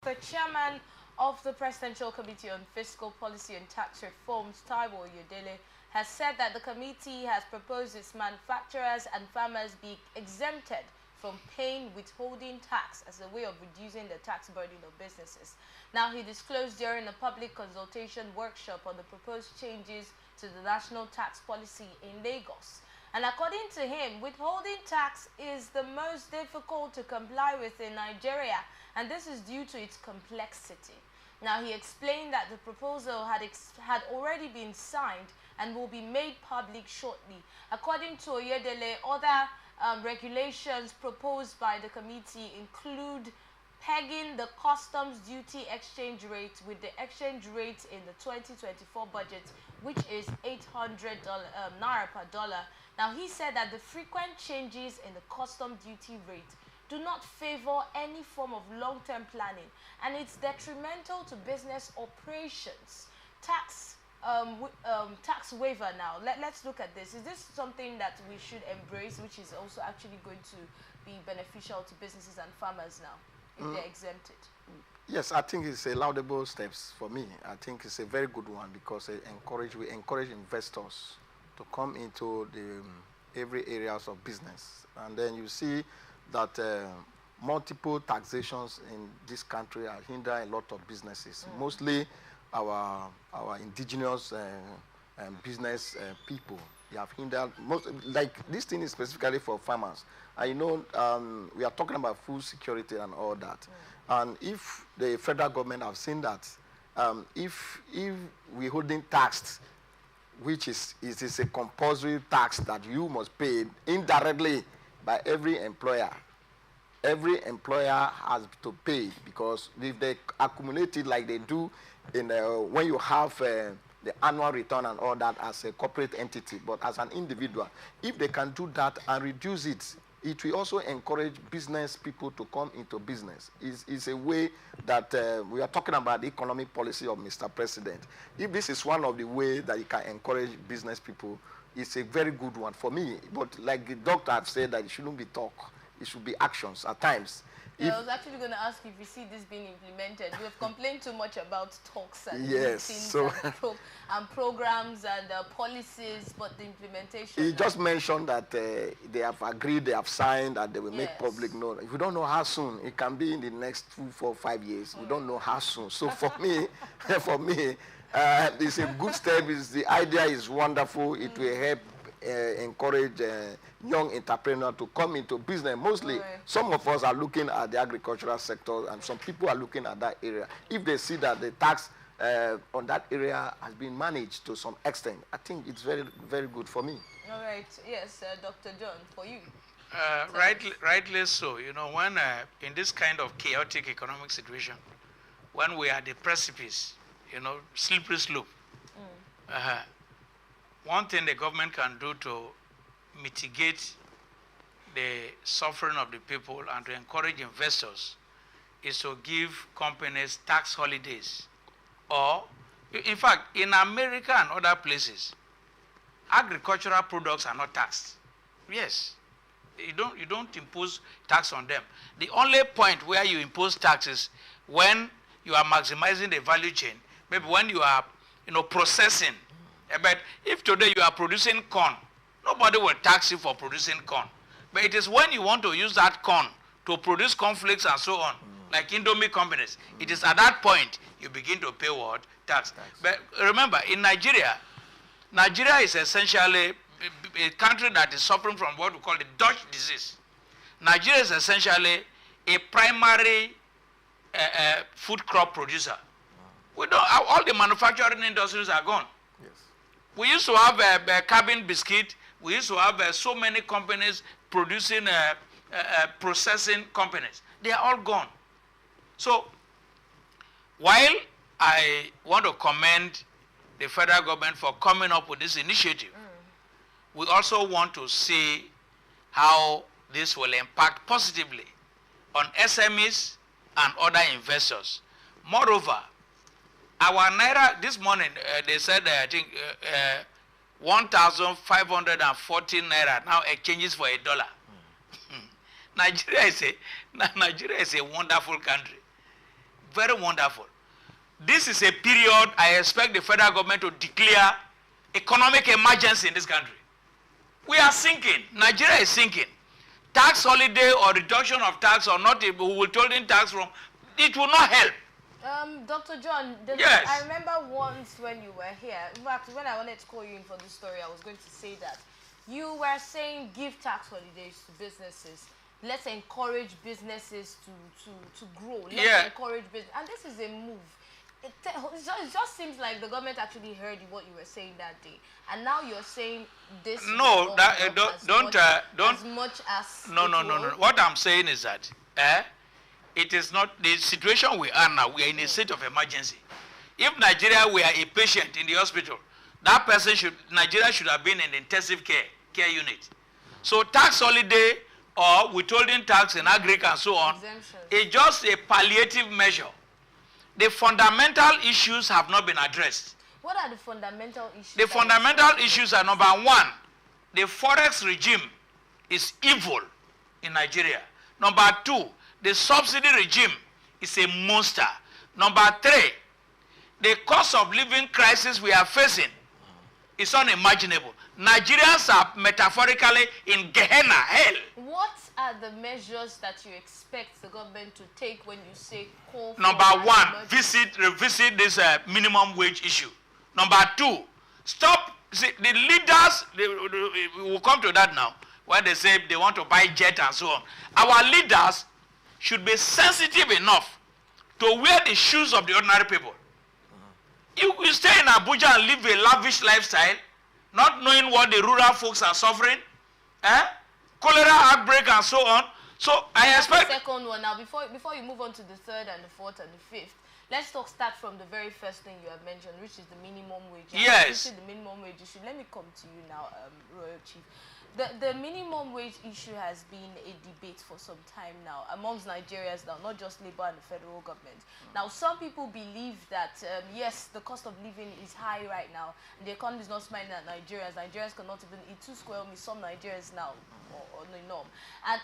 The chairman of the Presidential Committee on Fiscal Policy and Tax Reforms, Taiwo Oyedele, has said that the committee has proposed its manufacturers and farmers be exempted from paying withholding tax as a way of reducing the tax burden of businesses. Now, he disclosed during a public consultation workshop on the proposed changes to the national tax policy in Lagos. And according to him, withholding tax is the most difficult to comply with in Nigeria, and this is due to its complexity. Now, he explained that the proposal had already been signed and will be made public shortly. According to Oyedele, other regulations proposed by the committee include pegging the customs duty exchange rate with the exchange rate in the 2024 budget, which is 800 naira per dollar. Now, he said that the frequent changes in the custom duty rate do not favor any form of long-term planning, and it's detrimental to business operations. Tax waiver now. Let's look at this. Is this something that we should embrace, which is also actually going to be beneficial to businesses and farmers now, if they're exempted? Yes, I think it's a laudable steps for me. I think it's a very good one because we encourage investors to come into the every areas of business, and then you see that multiple taxations in this country are hindering a lot of businesses, mostly our indigenous business people. They have hindered most, like this thing is specifically for farmers. I know we are talking about food security and all that, and if the federal government have seen that, if we holding taxed, which is a compulsory tax that you must pay indirectly by every employer. Every employer has to pay, because if they accumulate it like they do in when you have the annual return and all that as a corporate entity, but as an individual, if they can do that and reduce it, it will also encourage business people to come into business. It's a way that we are talking about the economic policy of Mr. President. If this is one of the ways that you can encourage business people, it's a very good one for me. But like the doctor have said, that it shouldn't be talk, it should be actions at times. Yeah, I was actually going to ask if you see this being implemented. We have complained too much about talks and meetings and programs and policies, but the implementation. He just mentioned that they have agreed, they have signed, that they will make public known. We don't know how soon. It can be in the next 2, 4, 5 years. We don't know how soon. So for me, it's a good step. The idea is wonderful. It will help encourage young entrepreneurs to come into business. Mostly, some of us are looking at the agricultural sector, and some people are looking at that area. If they see that the tax on that area has been managed to some extent, I think it's very, very good for me. All right. Yes, Dr. John, for you. Rightly so. You know, when in this kind of chaotic economic situation, when we are at the precipice, you know, slippery slope, one thing the government can do to mitigate the suffering of the people and to encourage investors is to give companies tax holidays. Or, in fact, in America and other places, agricultural products are not taxed. Yes, you don't impose tax on them. The only point where you impose taxes when you are maximizing the value chain, maybe when you are, you know, processing. But if today you are producing corn, nobody will tax you for producing corn. But it is when you want to use that corn to produce cornflakes and so on, like Indomie companies, it is at that point you begin to pay what? Tax. But remember, in Nigeria, Nigeria is essentially a country that is suffering from what we call the Dutch disease. Nigeria is essentially a primary food crop producer. We don't, all the manufacturing industries are gone. We used to have a cabin biscuit. We used to have so many companies producing processing companies. They are all gone. So, while I want to commend the federal government for coming up with this initiative, we also want to see how this will impact positively on SMEs and other investors. Moreover, our Naira, this morning, they said, I think, 1,514 Naira now exchanges for $1. Nigeria is a wonderful country. Very wonderful. This is a period I expect the federal government to declare economic emergency in this country. We are sinking. Nigeria is sinking. Tax holiday or reduction of tax or not, who will withholding tax from, it will not help. Dr. John, yes. I remember once when you were here, in fact, when I wanted to call you in for this story, I was going to say that you were saying give tax holidays to businesses. Let's encourage businesses to grow. Let's encourage business. And this is a move. It just seems like the government actually heard what you were saying that day, and now you're saying this. No, don't. As much as no. What I'm saying is that it is not the situation we are now. We are in a state of emergency. If Nigeria were a patient in the hospital, that person Nigeria should have been in intensive care unit. So tax holiday or withholding tax in agric and so on is just a palliative measure. The fundamental issues have not been addressed. What are the fundamental issues? The fundamental issues are, number one, the forex regime is evil in Nigeria. Number two, the subsidy regime is a monster. Number three, the cost of living crisis we are facing is unimaginable. Nigerians are metaphorically in Gehenna, hell. What are the measures that you expect the government to take when you say call for Number one, revisit this minimum wage issue. Number two, stop. See, the leaders, we will come to that now, where they say they want to buy jet and so on. Our leaders should be sensitive enough to wear the shoes of the ordinary people. You stay in Abuja and live a lavish lifestyle, not knowing what the rural folks are suffering, cholera outbreak and so on. So I expect the second one now. Before you move on to the third and the fourth and the fifth, let's start from the very first thing you have mentioned, which is the minimum wage. Yes. The minimum wage issue. Let me come to you now, Royal Chief. The minimum wage issue has been a debate for some time now amongst Nigerians now, not just Labour and the federal government. Now, some people believe that, yes, the cost of living is high right now, and the economy is not smiling at Nigerians. Nigerians cannot even eat 2 square meals, some Nigerians now, or the norm.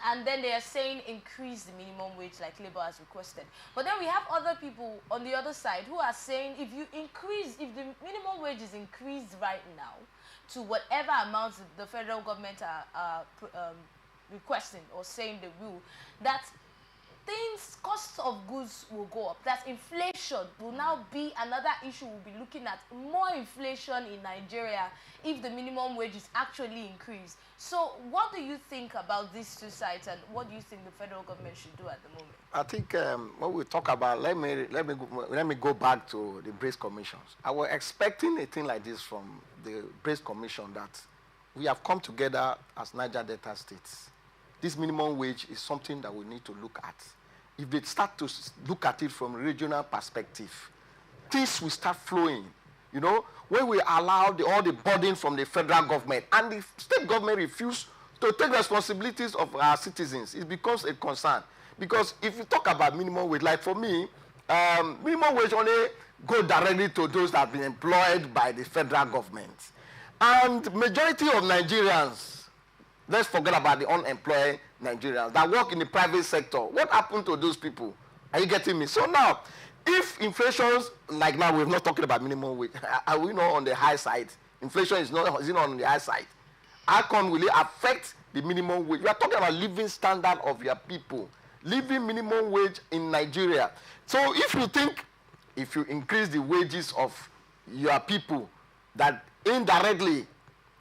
And then they are saying increase the minimum wage like Labour has requested. But then we have other people on the other side who are saying if the minimum wage is increased right now, to whatever amounts the federal government are requesting or saying they will, that costs of goods will go up. That inflation will now be another issue. We'll be looking at more inflation in Nigeria if the minimum wage is actually increased. So what do you think about these two sides, and what do you think the federal government should do at the moment? I think what we talk about, let me go back to the Brace Commissions. I was expecting a thing like this from the Brace Commission, that we have come together as Niger Delta states. This minimum wage is something that we need to look at. If they start to look at it from a regional perspective, things will start flowing. You know, when we allow all the burden from the federal government and the state government refuse to take responsibilities of our citizens, it becomes a concern. Because if you talk about minimum wage, like for me, minimum wage only go directly to those that have been employed by the federal government. And majority of Nigerians, let's forget about the unemployed Nigerians that work in the private sector. What happened to those people? Are you getting me? So now, if inflation, like now we're not talking about minimum wage, are we not on the high side? Inflation is not on the high side. How come will it affect the minimum wage? We are talking about living standard of your people. Living minimum wage in Nigeria. So if you think, if you increase the wages of your people, that indirectly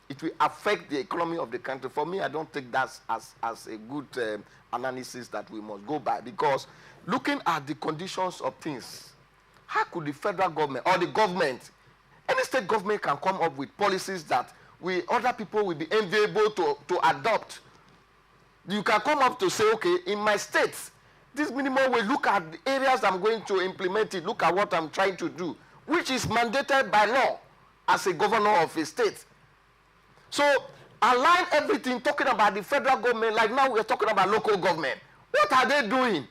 it will affect the economy of the country, for me, I don't think that's as a good analysis that we must go by. Because looking at the conditions of things, how could the federal government or the government, any state government can come up with policies that other people will be enviable to adopt? You can come up to say, okay, in my state, this minimum wage, look at the areas I'm going to implement it, look at what I'm trying to do, which is mandated by law as a governor of a state. So align everything, talking about the federal government, like now we're talking about local government. What are they doing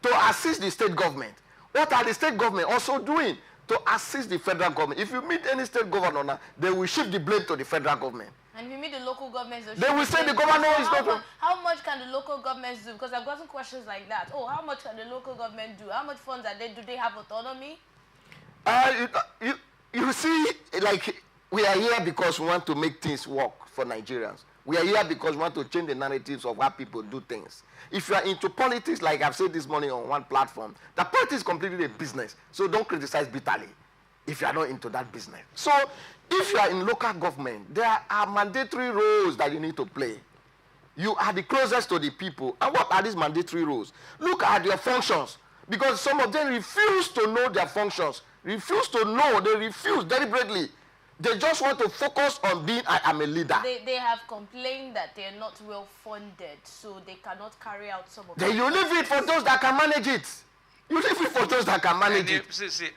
to assist the state government? What are the state government also doing to assist the federal government? If you meet any state governor now, they will shift the blame to the federal government. And if you meet the local governments, They will say the governor is not. How much can the local governments do? Because I've gotten questions like that. Oh, how much can the local government do? How much funds are they? Do they have autonomy? You see, like, we are here because we want to make things work for Nigerians. We are here because we want to change the narratives of how people do things. If you are into politics, like I've said this morning on one platform, the politics is completely a business. So don't criticize bitterly if you are not into that business. So if you are in local government, there are mandatory roles that you need to play. You are the closest to the people. And what are these mandatory roles? Look at your functions. Because some of them refuse to know their functions. Refuse to know. They refuse deliberately. They just want to focus on being, I am a leader. They have complained that they are not well funded, so they cannot carry out some of Then you leave it for those that can manage it. You leave it for those that can manage it. See,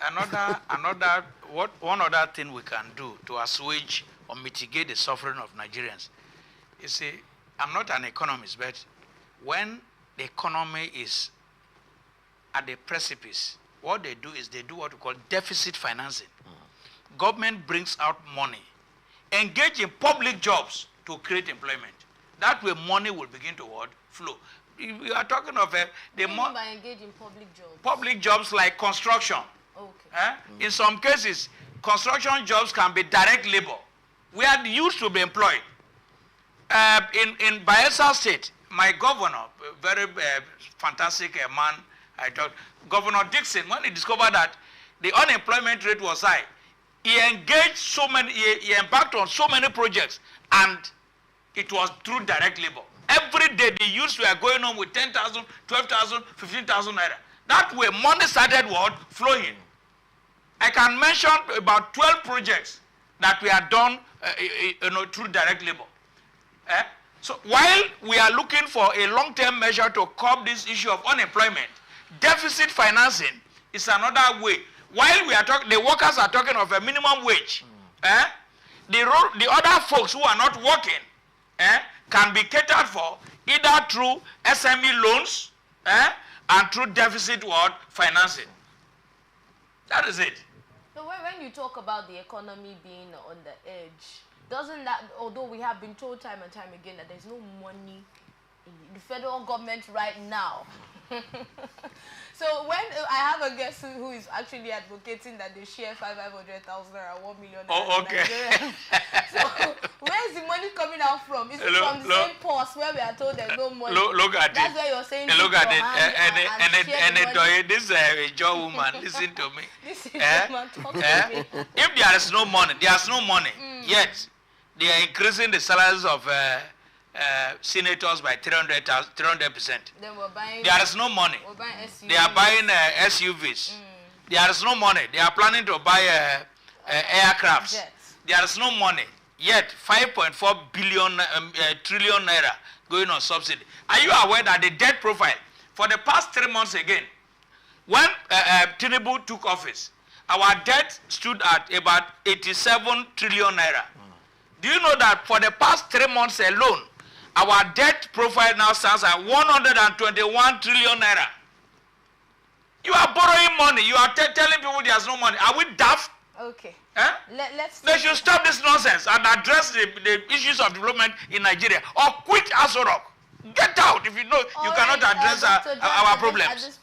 one other thing we can do to assuage or mitigate the suffering of Nigerians. You see, I'm not an economist, but when the economy is at the precipice, what they do is they do what we call deficit financing. Government brings out money, engage in public jobs to create employment. That way money will begin to flow. We are talking of the money by engage in public jobs. Public jobs like construction. Okay. In some cases, construction jobs can be direct labor. We are used to be employed. In Bayelsa State, my governor, very fantastic man, I thought, Governor Dixon, when he discovered that the unemployment rate was high, he engaged so many, he embarked on so many projects, and it was through direct labor. Every day the youths were going home with 10,000, 12,000, 15,000 naira. That way money started flowing. I can mention about 12 projects that we have done through direct labor. So while we are looking for a long-term measure to curb this issue of unemployment, deficit financing is another way. While we are talking, the workers are talking of a minimum wage. The other folks who are not working can be catered for either through SME loans and through deficit financing. That is it. So when you talk about the economy being on the edge, doesn't that, although we have been told time and time again that there's no money in the federal government right now. So when I have a guest who is actually advocating that they share 500,000 or 1 million. Oh, okay. So where is the money coming out from? Is it from the same purse where we are told there's no money? Look at That's it. where you're saying. Look at it. This is a Joe woman. Listen to me. This is woman talking to me. If there is no money, there's no money. Yet they are increasing the salaries of senators by 300%. Then we're buying. There is no money. We're buying SUVs. They are buying SUVs. There is no money. They are planning to buy aircrafts. Jets. There is no money. Yet 5.4 trillion naira going on subsidy. Are you aware that the debt profile for the past 3 months again, when Tinubu took office, our debt stood at about 87 trillion naira. Do you know that for the past 3 months alone, our debt profile now stands at 121 trillion naira. You are borrowing money. You are telling people there's no money. Are we daft? Okay. Let's. They should stop this nonsense and address the issues of development in Nigeria, or quit Aso Rock. Get out if you know you cannot address our problems.